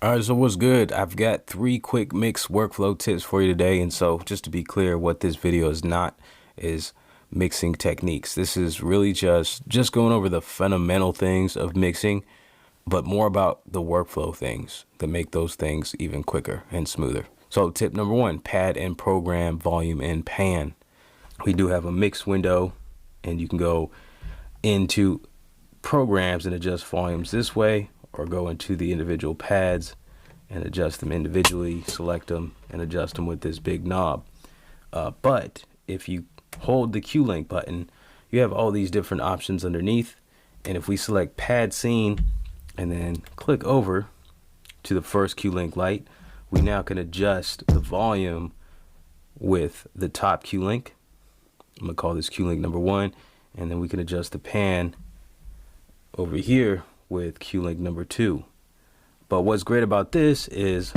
All right, so what's good? I've got 3 quick mix workflow tips for you today. And so just to be clear, what this video is not is mixing techniques. This is really just going over the fundamental things of mixing, but more about the workflow things that make those things even quicker and smoother. So tip number 1, pad and program, volume and pan. We do have a mix window, and you can go into programs and adjust volumes this way, or go into the individual pads and adjust them individually, select them and adjust them with this big knob. But if you hold the Q-Link button, you have all these different options underneath. And if we select pad scene and then click over to the first Q-Link light, we now can adjust the volume with the top Q-Link. I'm gonna call this Q-Link number 1, and then we can adjust the pan over here with Q-Link number 2. But what's great about this is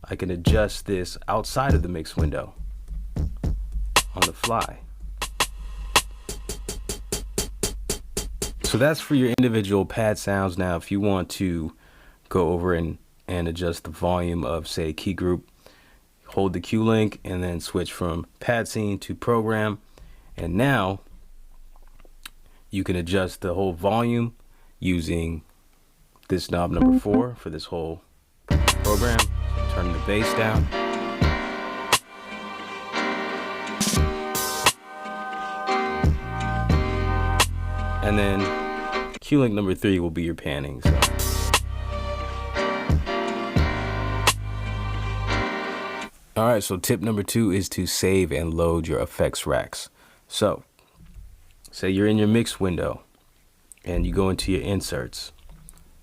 I can adjust this outside of the mix window on the fly. So that's for your individual pad sounds. Now if you want to go over and adjust the volume of, say, key group, hold the Q-Link and then switch from pad scene to program, and now you can adjust the whole volume using this knob number 4 for this whole program. Turn the bass down. And then Q-Link number 3 will be your panning. So. All right, so tip number 2 is to save and load your effects racks. So say you're in your mix window and you go into your inserts.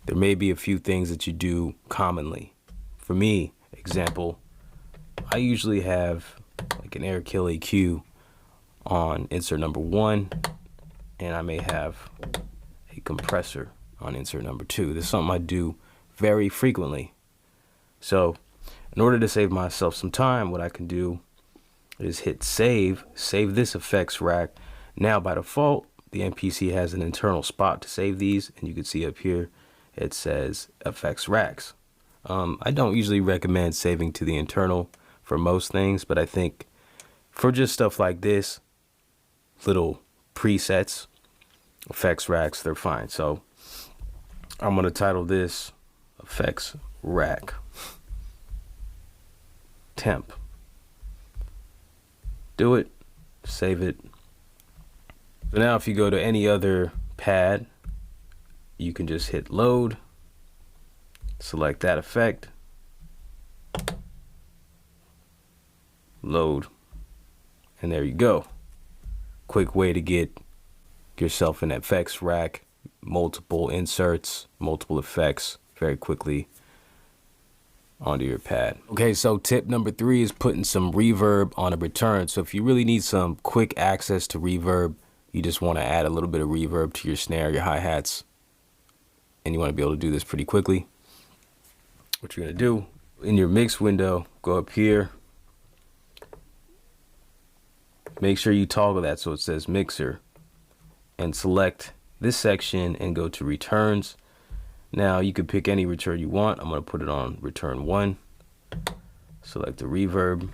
There may be a few things that you do commonly. For me, example, I usually have like an air kill EQ on insert number 1, and I may have a compressor on insert number 2. This is something I do very frequently. So in order to save myself some time, what I can do is hit save this effects rack. Now by default, the MPC has an internal spot to save these, and you can see up here it says effects racks. I don't usually recommend saving to the internal for most things, but I think for just stuff like this, little presets, effects racks, they're fine. So I'm going to title this effects rack temp. Do it, save it. So now if you go to any other pad, you can just hit load, select that effect, load, and there you go. Quick way to get yourself an effects rack, multiple inserts, multiple effects very quickly onto your pad. Okay, so tip number 3 is putting some reverb on a return. So if you really need some quick access to reverb, you just want to add a little bit of reverb to your snare, your hi-hats, and you want to be able to do this pretty quickly. What you're going to do in your mix window, go up here, make sure you toggle that so it says mixer, and select this section and go to returns. Now you could pick any return you want. I'm going to put it on return 1. Select the reverb.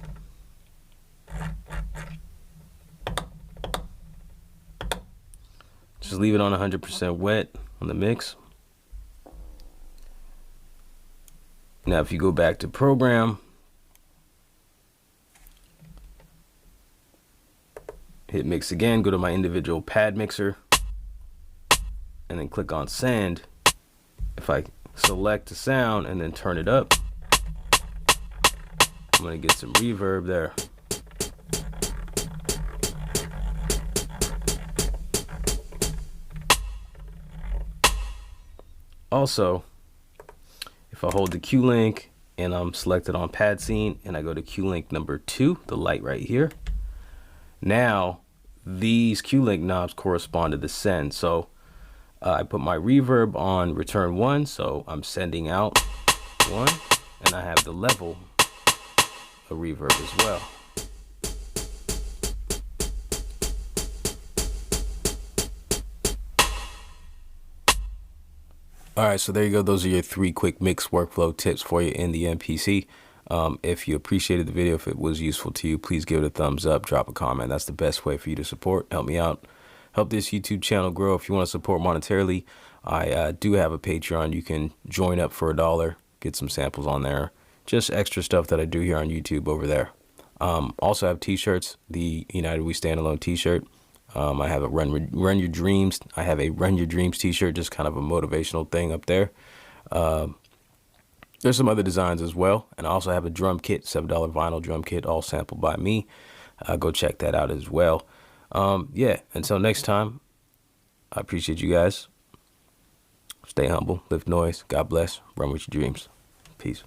Just leave it on 100% wet on the mix. Now if you go back to program, hit mix again, go to my individual pad mixer, and then click on send. If I select the sound and then turn it up, I'm going to get some reverb there. Also, if I hold the Q-Link and I'm selected on pad scene and I go to Q-Link number 2, the light right here, now these Q-Link knobs correspond to the send. So I put my reverb on return 1, so I'm sending out 1, and I have the level of reverb as well. All right, so there you go. Those are your 3 quick mix workflow tips for you in the MPC. If you appreciated the video, if it was useful to you, please give it a thumbs up, drop a comment. That's the best way for you to support. Help me out. Help this YouTube channel grow. If you want to support monetarily, I do have a Patreon. You can join up for $1, get some samples on there. Just extra stuff that I do here on YouTube over there. Also have t-shirts, the United We Stand Alone t-shirt. I have a Run Your Dreams. I have a Run Your Dreams t-shirt, just kind of a motivational thing up there. There's some other designs as well. And I also have a drum kit, $7 vinyl drum kit, all sampled by me. Go check that out as well. Yeah, until next time, I appreciate you guys. Stay humble, lift noise. God bless. Run with your dreams. Peace.